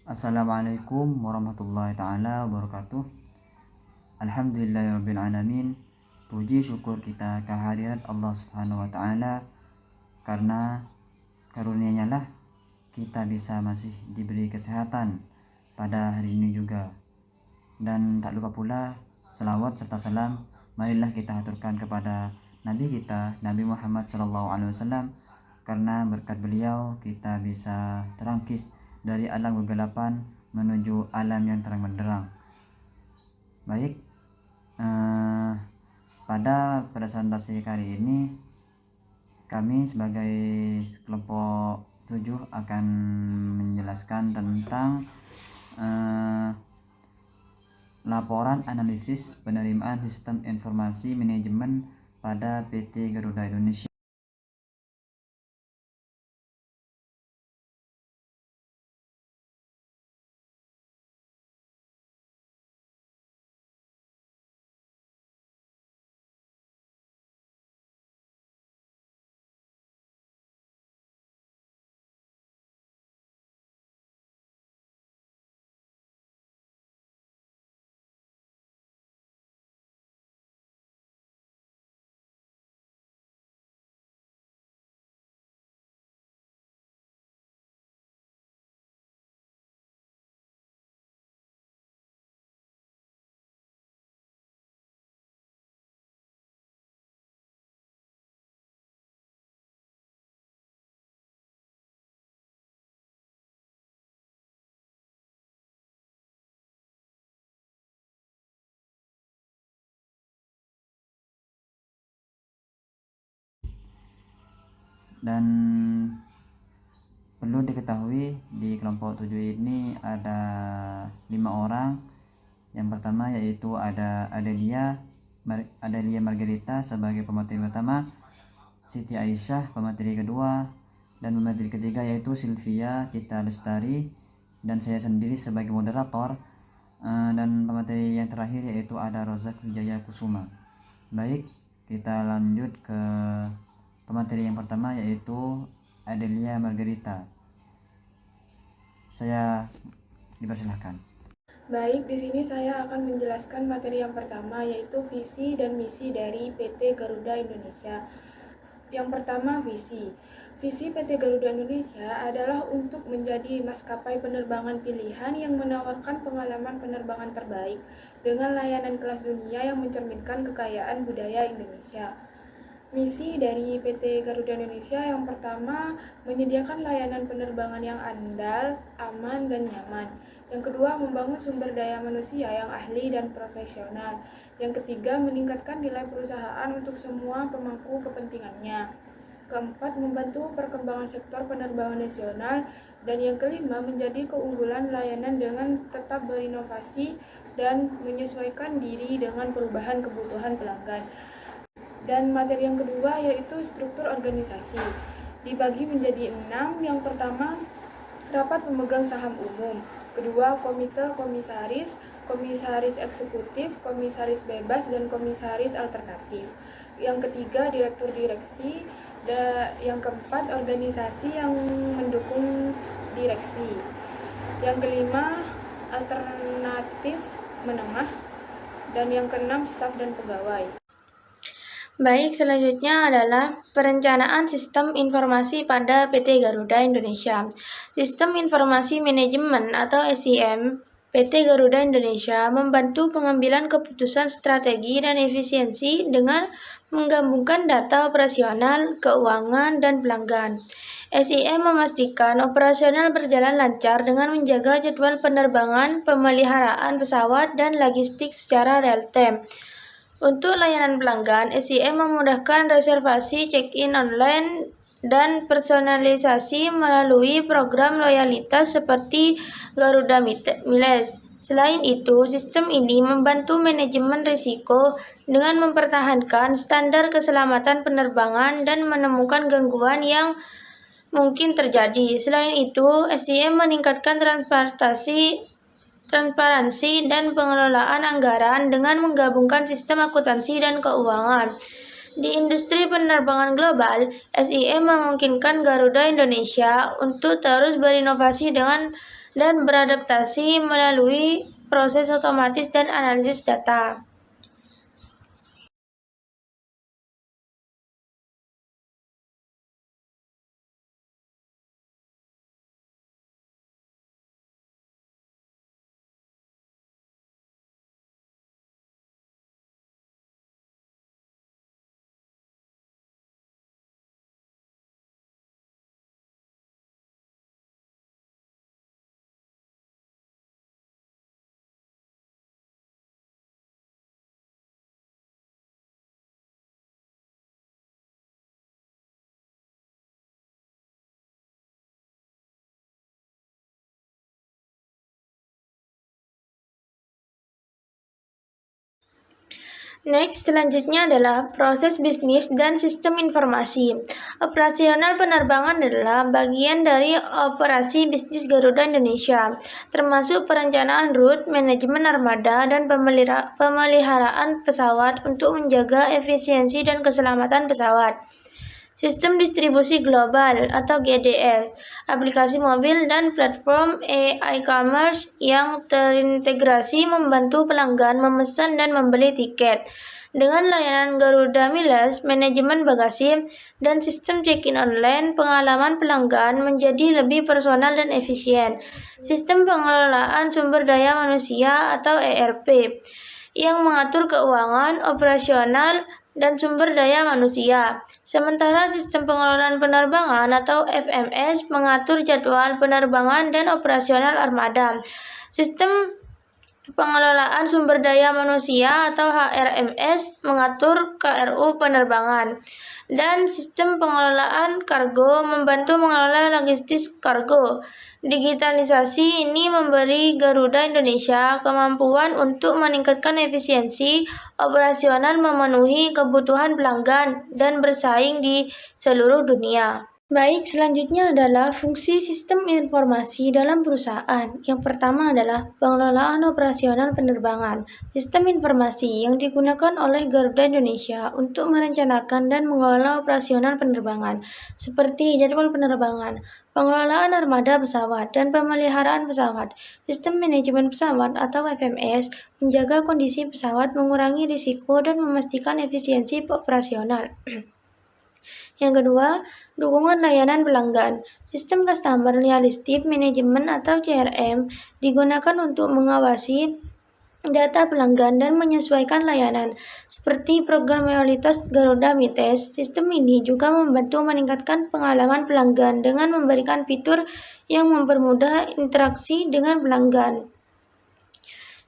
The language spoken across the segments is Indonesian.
Assalamualaikum warahmatullahi ta'ala wabarakatuh. Alhamdulillahirrabbilalamin. Puji syukur kita kehadirat Allah subhanahu wa ta'ala, karena karunia-Nya lah kita bisa masih diberi kesehatan pada hari ini juga. Dan tak lupa pula selawat serta salam marilah kita aturkan kepada Nabi kita, Nabi Muhammad SAW, karena berkat beliau kita bisa terangkis dari alam kegelapan menuju alam yang terang benderang. Baik, pada presentasi kali ini kami sebagai kelompok 7 akan menjelaskan tentang laporan analisis penerimaan sistem informasi manajemen pada PT Garuda Indonesia. Dan perlu diketahui di kelompok 7 ini ada 5 orang. Yang pertama yaitu ada Adelia Margarita sebagai pemateri pertama, Siti Aisyah pemateri kedua, dan pemateri ketiga yaitu Sylvia Cita Lestari dan saya sendiri sebagai moderator. Dan pemateri yang terakhir yaitu ada Rozak Wijaya Kusuma. Baik, kita lanjut ke pemateri yang pertama yaitu Adelia Margarita. Saya dipersilahkan. Baik, di sini saya akan menjelaskan materi yang pertama, yaitu visi dan misi dari PT Garuda Indonesia. Yang pertama, visi. Visi PT Garuda Indonesia adalah untuk menjadi maskapai penerbangan pilihan yang menawarkan pengalaman penerbangan terbaik dengan layanan kelas dunia yang mencerminkan kekayaan budaya Indonesia. Misi dari PT Garuda Indonesia yang pertama, menyediakan layanan penerbangan yang andal, aman, dan nyaman. Yang kedua, membangun sumber daya manusia yang ahli dan profesional. Yang ketiga, meningkatkan nilai perusahaan untuk semua pemangku kepentingannya. Keempat, membantu perkembangan sektor penerbangan nasional. Dan yang kelima, menjadi keunggulan layanan dengan tetap berinovasi dan menyesuaikan diri dengan perubahan kebutuhan pelanggan. Dan materi yang kedua yaitu struktur organisasi. Dibagi menjadi 6. Yang pertama, rapat pemegang saham umum. Kedua, komite komisaris, komisaris eksekutif, komisaris bebas, dan komisaris alternatif. Yang ketiga, direktur direksi. Yang keempat, organisasi yang mendukung direksi. Yang kelima, alternatif menengah. Dan yang keenam, staf dan pegawai. Baik, selanjutnya adalah perencanaan sistem informasi pada PT Garuda Indonesia. Sistem Informasi Manajemen atau SIM PT Garuda Indonesia membantu pengambilan keputusan strategi dan efisiensi dengan menggabungkan data operasional, keuangan, dan pelanggan. SIM memastikan operasional berjalan lancar dengan menjaga jadwal penerbangan, pemeliharaan pesawat, dan logistik secara real-time. Untuk layanan pelanggan, SIM memudahkan reservasi, check-in online, dan personalisasi melalui program loyalitas seperti Garuda Miles. Selain itu, sistem ini membantu manajemen risiko dengan mempertahankan standar keselamatan penerbangan dan menemukan gangguan yang mungkin terjadi. Selain itu, SIM meningkatkan transparansi dan pengelolaan anggaran dengan menggabungkan sistem akuntansi dan keuangan. Di industri penerbangan global, SIM memungkinkan Garuda Indonesia untuk terus berinovasi dengan dan beradaptasi melalui proses otomatis dan analisis data. Next, selanjutnya adalah proses bisnis dan sistem informasi. Operasional penerbangan adalah bagian dari operasi bisnis Garuda Indonesia, termasuk perencanaan rute, manajemen armada, dan pemeliharaan pesawat untuk menjaga efisiensi dan keselamatan pesawat. Sistem distribusi global atau GDS, aplikasi mobil dan platform e-commerce yang terintegrasi membantu pelanggan memesan dan membeli tiket. Dengan layanan Garuda Miles, manajemen bagasi, dan sistem check-in online, pengalaman pelanggan menjadi lebih personal dan efisien. Sistem pengelolaan sumber daya manusia atau ERP yang mengatur keuangan, operasional, dan sumber daya manusia. Sementara sistem pengelolaan penerbangan atau FMS mengatur jadwal penerbangan dan operasional armada. Sistem pengelolaan sumber daya manusia atau HRMS mengatur KRU penerbangan. Dan sistem pengelolaan kargo membantu mengelola logistik kargo. Digitalisasi ini memberi Garuda Indonesia kemampuan untuk meningkatkan efisiensi operasional, memenuhi kebutuhan pelanggan, dan bersaing di seluruh dunia. Baik, selanjutnya adalah fungsi sistem informasi dalam perusahaan. Yang pertama adalah pengelolaan operasional penerbangan. Sistem informasi yang digunakan oleh Garuda Indonesia untuk merencanakan dan mengelola operasional penerbangan, seperti jadwal penerbangan, pengelolaan armada pesawat, dan pemeliharaan pesawat. Sistem manajemen pesawat atau FMS menjaga kondisi pesawat, mengurangi risiko, dan memastikan efisiensi operasional. Yang kedua, dukungan layanan pelanggan. Sistem Customer Relationship Management atau CRM digunakan untuk mengawasi data pelanggan dan menyesuaikan layanan. Seperti program loyalitas Garuda Mites, sistem ini juga membantu meningkatkan pengalaman pelanggan dengan memberikan fitur yang mempermudah interaksi dengan pelanggan,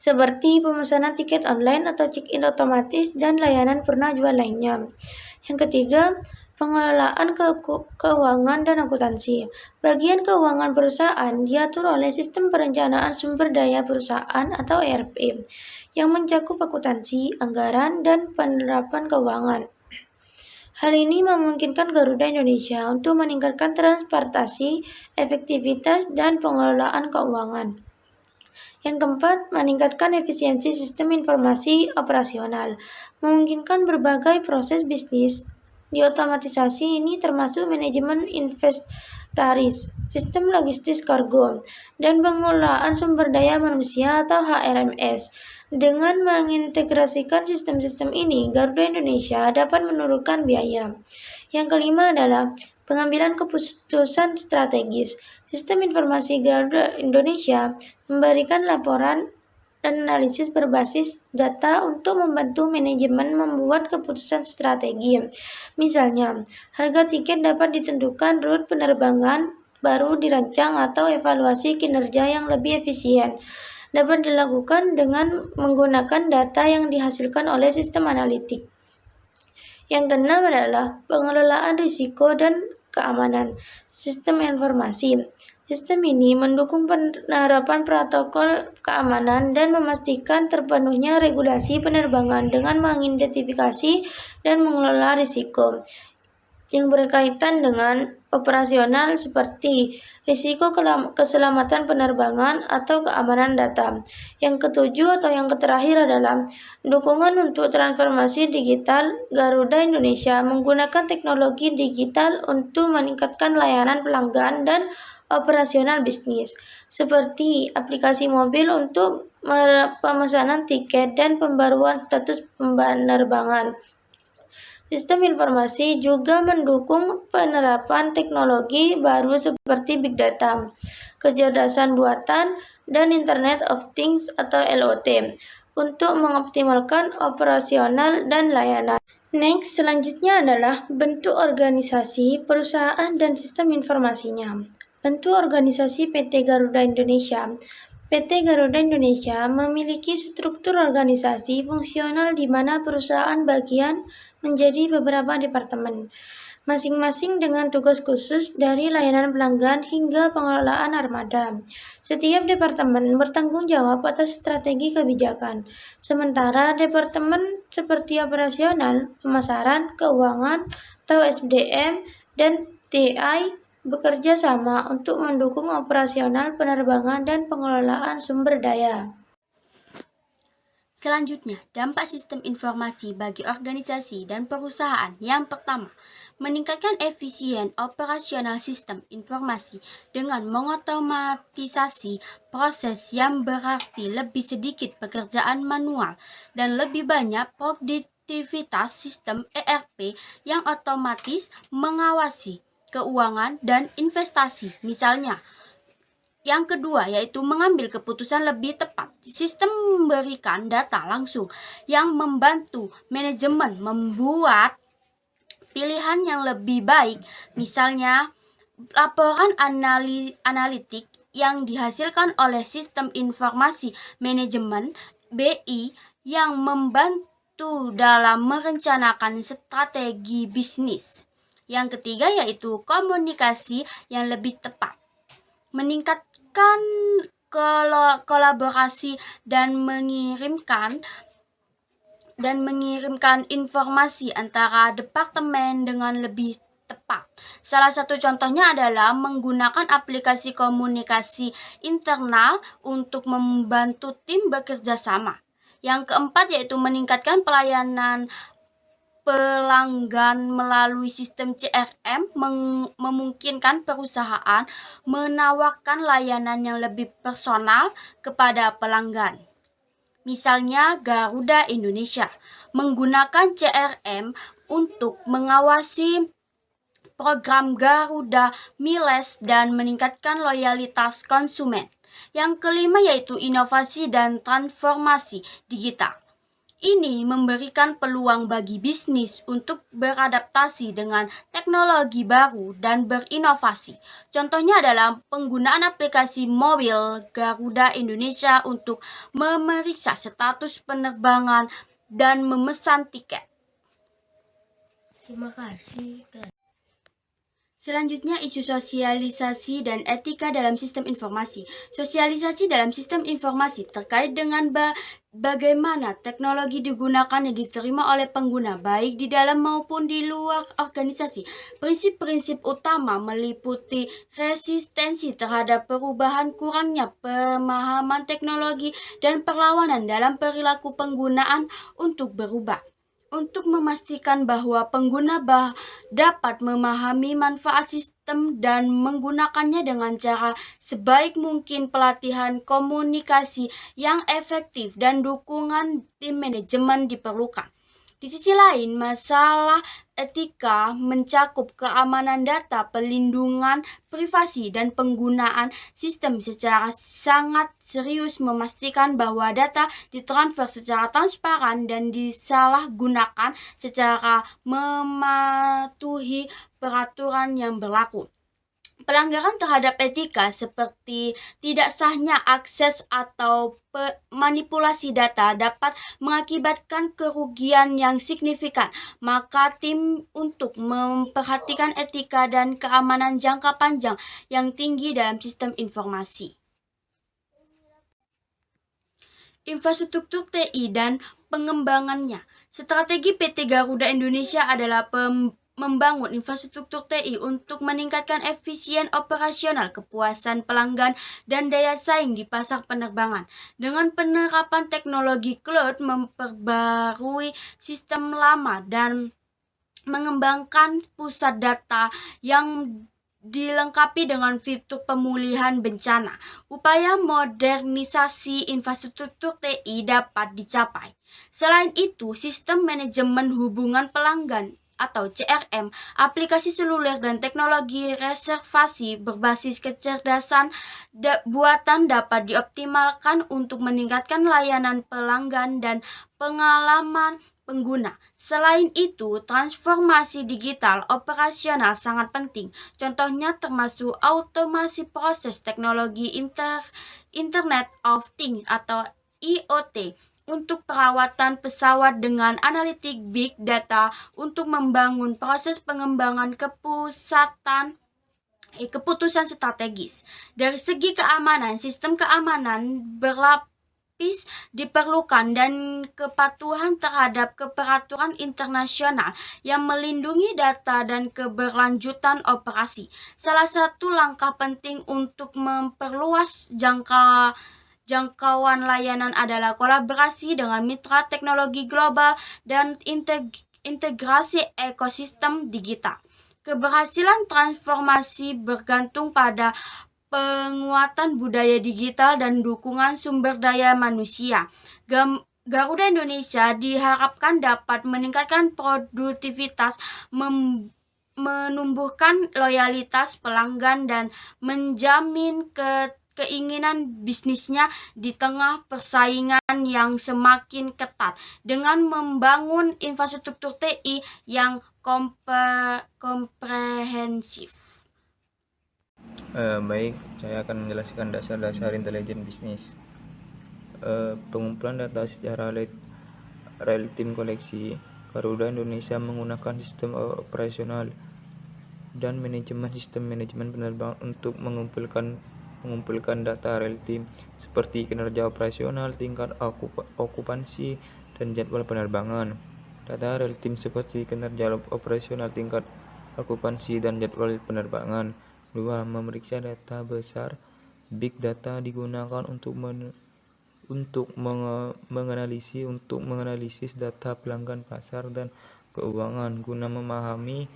seperti pemesanan tiket online atau check-in otomatis dan layanan purna jual lainnya. Yang ketiga, pengelolaan keuangan dan akuntansi. Bagian keuangan perusahaan diatur oleh Sistem Perencanaan Sumber Daya Perusahaan atau ERP yang mencakup akuntansi, anggaran, dan penerapan keuangan. Hal ini memungkinkan Garuda Indonesia untuk meningkatkan transparansi, efektivitas, dan pengelolaan keuangan. Yang keempat, meningkatkan efisiensi sistem informasi operasional, memungkinkan berbagai proses bisnis diotomatisasi. Ini termasuk manajemen inventaris, sistem logistik kargo, dan pengelolaan sumber daya manusia atau HRMS. Dengan mengintegrasikan sistem-sistem ini, Garuda Indonesia dapat menurunkan biaya. Yang kelima adalah pengambilan keputusan strategis. Sistem informasi Garuda Indonesia memberikan laporan dan analisis berbasis data untuk membantu manajemen membuat keputusan strategi. Misalnya, harga tiket dapat ditentukan, rute penerbangan baru dirancang, atau evaluasi kinerja yang lebih efisien dapat dilakukan dengan menggunakan data yang dihasilkan oleh sistem analitik. Yang keenam adalah pengelolaan risiko dan keamanan. Sistem informasi. Sistem ini mendukung penerapan protokol keamanan dan memastikan terpenuhnya regulasi penerbangan dengan mengidentifikasi dan mengelola risiko yang berkaitan dengan operasional seperti risiko keselamatan penerbangan atau keamanan data. Yang ketujuh atau yang terakhir adalah dukungan untuk transformasi digital. Garuda Indonesia menggunakan teknologi digital untuk meningkatkan layanan pelanggan dan operasional bisnis, seperti aplikasi mobil untuk pemesanan tiket dan pembaruan status penerbangan. Sistem informasi juga mendukung penerapan teknologi baru seperti Big Data, kecerdasan buatan, dan Internet of Things atau IoT untuk mengoptimalkan operasional dan layanan. Next, selanjutnya adalah bentuk organisasi, perusahaan, dan sistem informasinya. Bentuk organisasi PT Garuda Indonesia. PT Garuda Indonesia memiliki struktur organisasi fungsional di mana perusahaan bagian menjadi beberapa departemen, masing-masing dengan tugas khusus dari layanan pelanggan hingga pengelolaan armada. Setiap departemen bertanggung jawab atas strategi kebijakan, sementara departemen seperti operasional, pemasaran, keuangan, atau SDM, dan TI bekerja sama untuk mendukung operasional penerbangan dan pengelolaan sumber daya. Selanjutnya, dampak sistem informasi bagi organisasi dan perusahaan. Yang pertama, meningkatkan efisien operasional sistem informasi dengan mengotomatisasi proses yang berarti lebih sedikit pekerjaan manual dan lebih banyak produktivitas sistem ERP yang otomatis mengawasi keuangan dan investasi. Misalnya, yang kedua yaitu mengambil keputusan lebih tepat. Sistem memberikan data langsung yang membantu manajemen membuat pilihan yang lebih baik. Misalnya, laporan analitik yang dihasilkan oleh sistem informasi manajemen BI yang membantu dalam merencanakan strategi bisnis. Yang ketiga yaitu komunikasi yang lebih tepat. Meningkatkan kolaborasi dan mengirimkan informasi antara departemen dengan lebih tepat. Salah satu contohnya adalah menggunakan aplikasi komunikasi internal untuk membantu tim bekerja sama. Yang keempat yaitu meningkatkan pelayanan pelanggan melalui sistem CRM memungkinkan perusahaan menawarkan layanan yang lebih personal kepada pelanggan. Misalnya Garuda Indonesia menggunakan CRM untuk mengawasi program Garuda Miles dan meningkatkan loyalitas konsumen. Yang kelima yaitu inovasi dan transformasi digital. Ini memberikan peluang bagi bisnis untuk beradaptasi dengan teknologi baru dan berinovasi. Contohnya adalah penggunaan aplikasi mobil Garuda Indonesia untuk memeriksa status penerbangan dan memesan tiket. Terima kasih. Selanjutnya, isu sosialisasi dan etika dalam sistem informasi. Sosialisasi dalam sistem informasi terkait dengan bagaimana teknologi digunakan dan diterima oleh pengguna, baik di dalam maupun di luar organisasi. Prinsip-prinsip utama meliputi resistensi terhadap perubahan, kurangnya pemahaman teknologi, dan perlawanan dalam perilaku penggunaan untuk berubah. Untuk memastikan bahwa pengguna dapat memahami manfaat sistem dan menggunakannya dengan cara sebaik mungkin, pelatihan komunikasi yang efektif dan dukungan tim manajemen diperlukan. Di sisi lain, masalah etika mencakup keamanan data, pelindungan privasi, dan penggunaan sistem secara sangat serius memastikan bahwa data ditransfer secara transparan dan disalahgunakan secara mematuhi peraturan yang berlaku. Pelanggaran terhadap etika seperti tidak sahnya akses atau manipulasi data dapat mengakibatkan kerugian yang signifikan. Maka tim untuk memperhatikan etika dan keamanan jangka panjang yang tinggi dalam sistem informasi. Infrastruktur TI dan pengembangannya. Strategi PT Garuda Indonesia adalah membangun infrastruktur TI untuk meningkatkan efisien operasional, kepuasan pelanggan, dan daya saing di pasar penerbangan. Dengan penerapan teknologi cloud, memperbarui sistem lama, dan mengembangkan pusat data yang dilengkapi dengan fitur pemulihan bencana. Upaya modernisasi infrastruktur TI dapat dicapai. Selain itu, sistem manajemen hubungan pelanggan atau CRM, aplikasi seluler dan teknologi reservasi berbasis kecerdasan buatan dapat dioptimalkan untuk meningkatkan layanan pelanggan dan pengalaman pengguna. Selain itu, transformasi digital operasional sangat penting. Contohnya termasuk automasi proses teknologi Internet of Things atau IoT untuk perawatan pesawat dengan analitik big data untuk membangun proses pengembangan keputusan strategis. Dari segi keamanan, sistem keamanan berlapis diperlukan dan kepatuhan terhadap peraturan internasional yang melindungi data dan keberlanjutan operasi. Salah satu langkah penting untuk memperluas jangkauan layanan adalah kolaborasi dengan mitra teknologi global dan integrasi ekosistem digital. Keberhasilan transformasi bergantung pada penguatan budaya digital dan dukungan sumber daya manusia. Garuda Indonesia diharapkan dapat meningkatkan produktivitas, menumbuhkan loyalitas pelanggan dan menjamin keinginan bisnisnya di tengah persaingan yang semakin ketat dengan membangun infrastruktur TI yang komprehensif. Baik, saya akan menjelaskan dasar-dasar intelijen bisnis. Pengumpulan data secara real-time koleksi. Garuda Indonesia menggunakan sistem operasional dan sistem manajemen penerbangan untuk mengumpulkan data real-time seperti kinerja operasional, tingkat okupansi, dan jadwal penerbangan. Data real-time seperti kinerja operasional, tingkat okupansi, dan jadwal penerbangan. 2. Memeriksa data besar. Big data digunakan untuk menganalisis data pelanggan, pasar, dan keuangan guna memahami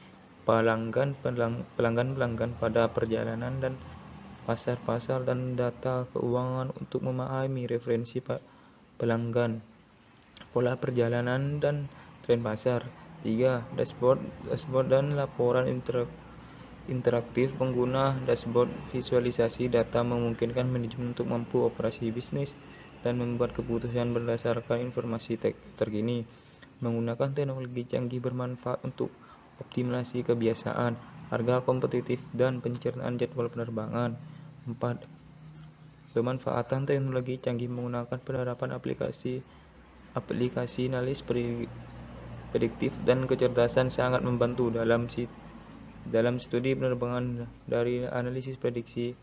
pelanggan pada perjalanan dan pasar dan data keuangan untuk memahami referensi pelanggan, pola perjalanan, dan tren pasar. 3. Dashboard dan laporan interaktif pengguna. Dashboard visualisasi data memungkinkan manajemen untuk mampu operasi bisnis dan membuat keputusan berdasarkan informasi terkini. Menggunakan teknologi canggih bermanfaat untuk optimalisasi kebiasaan, harga kompetitif, dan pencernaan jadwal penerbangan. 4. Pemanfaatan teknologi canggih menggunakan penerapan aplikasi analis prediktif dan kecerdasan sangat membantu dalam studi penerbangan. Dari analisis prediktif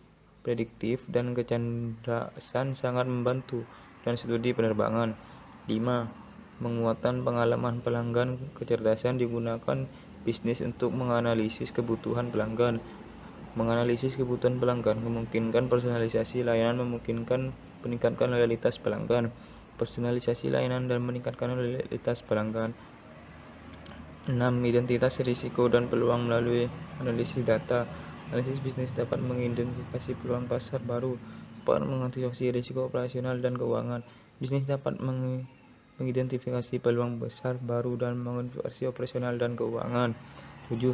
dan kecerdasan sangat membantu dan studi penerbangan. 5. Menguatkan pengalaman pelanggan. Kecerdasan digunakan bisnis untuk menganalisis kebutuhan pelanggan. Menganalisis kebutuhan pelanggan memungkinkan personalisasi layanan, meningkatkan loyalitas pelanggan. Personalisasi layanan dan meningkatkan loyalitas pelanggan. 6. Identitas risiko dan peluang melalui analisis data. Analisis bisnis dapat mengidentifikasi peluang pasar baru, dapat mengantisipasi risiko operasional dan keuangan. Bisnis dapat mengidentifikasi peluang besar baru dan mengantisipasi operasional dan keuangan. 7.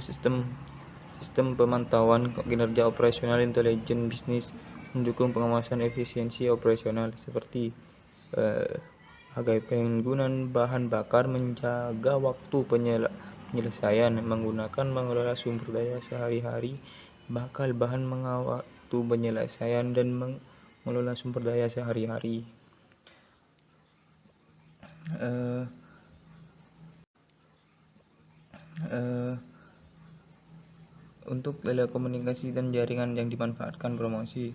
Sistem pemantauan kinerja operasional intelijen bisnis mendukung pengawasan efisiensi operasional seperti harga penggunaan bahan bakar, menjaga waktu penyelesaian, mengelola sumber daya sehari-hari, bakal bahan waktu penyelesaian, dan mengelola sumber daya sehari-hari. Untuk telekomunikasi dan jaringan yang dimanfaatkan promosi.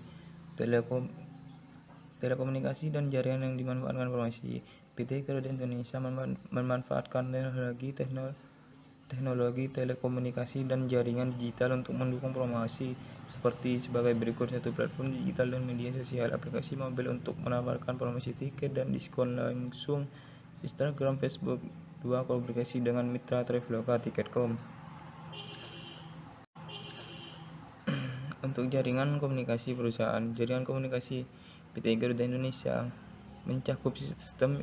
Telekomunikasi dan jaringan yang dimanfaatkan promosi. PT Garuda Indonesia memanfaatkan teknologi telekomunikasi dan jaringan digital untuk mendukung promosi seperti sebagai berikut: 1. Platform digital dan media sosial. Aplikasi mobil untuk menawarkan promosi tiket dan diskon langsung. Instagram, Facebook. 2. Kolaborasi dengan mitra Traveloka, Tiket.com. Untuk jaringan komunikasi perusahaan, jaringan komunikasi PT Garuda Indonesia mencakup sistem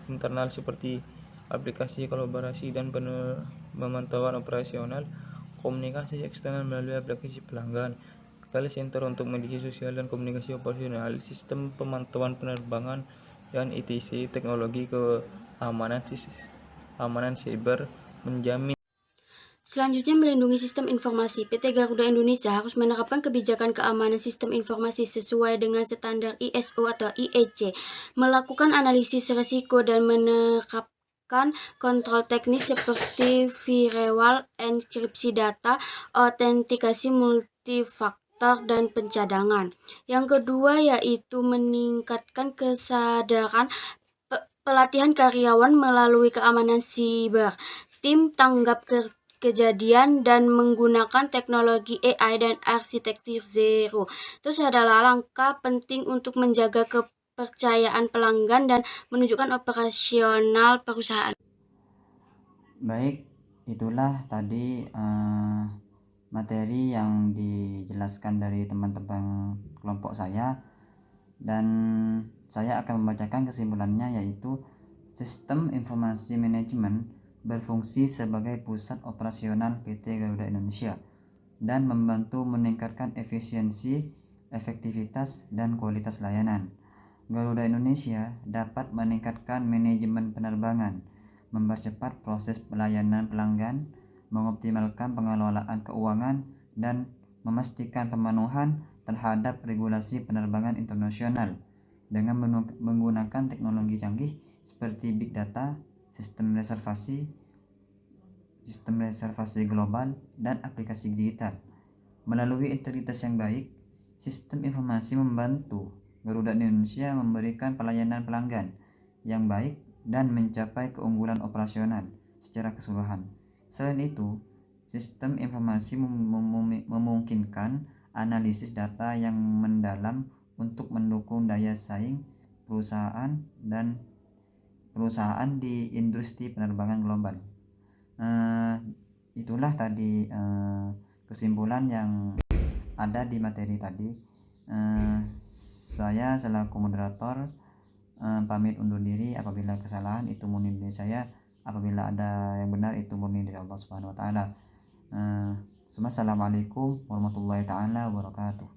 internal seperti aplikasi kolaborasi dan pemantauan operasional, komunikasi eksternal melalui aplikasi pelanggan, call center untuk media sosial dan komunikasi operasional, sistem pemantauan penerbangan, dan etc. Teknologi keamanan siber menjamin. Selanjutnya, melindungi sistem informasi. PT Garuda Indonesia harus menerapkan kebijakan keamanan sistem informasi sesuai dengan standar ISO atau IEC, melakukan analisis risiko dan menerapkan kontrol teknis seperti firewall, enkripsi data, autentikasi multifaktor, dan pencadangan. Yang kedua yaitu meningkatkan kesadaran pelatihan karyawan melalui keamanan siber. Tim tanggap kejadian dan menggunakan teknologi AI dan arsitektur zero. Terus adalah langkah penting untuk menjaga kepercayaan pelanggan dan menunjukkan operasional perusahaan. Baik, itulah tadi materi yang dijelaskan dari teman-teman kelompok saya, dan saya akan membacakan kesimpulannya, yaitu sistem informasi manajemen berfungsi sebagai pusat operasional PT Garuda Indonesia dan membantu meningkatkan efisiensi, efektivitas, dan kualitas layanan. Garuda Indonesia dapat meningkatkan manajemen penerbangan, mempercepat proses pelayanan pelanggan, mengoptimalkan pengelolaan keuangan, dan memastikan pemenuhan terhadap regulasi penerbangan internasional dengan menggunakan teknologi canggih seperti big data, sistem reservasi global, dan aplikasi digital. Melalui integritas yang baik, sistem informasi membantu Garuda Indonesia memberikan pelayanan pelanggan yang baik dan mencapai keunggulan operasional secara keseluruhan. Selain itu, sistem informasi memungkinkan analisis data yang mendalam untuk mendukung daya saing perusahaan di industri penerbangan global. Itulah tadi kesimpulan yang ada di materi tadi. Saya selaku moderator pamit undur diri. Apabila kesalahan itu murni dari saya, apabila ada yang benar itu murni dari Allah Subhanahu wa taala. Assalamualaikum warahmatullahi taala wabarakatuh.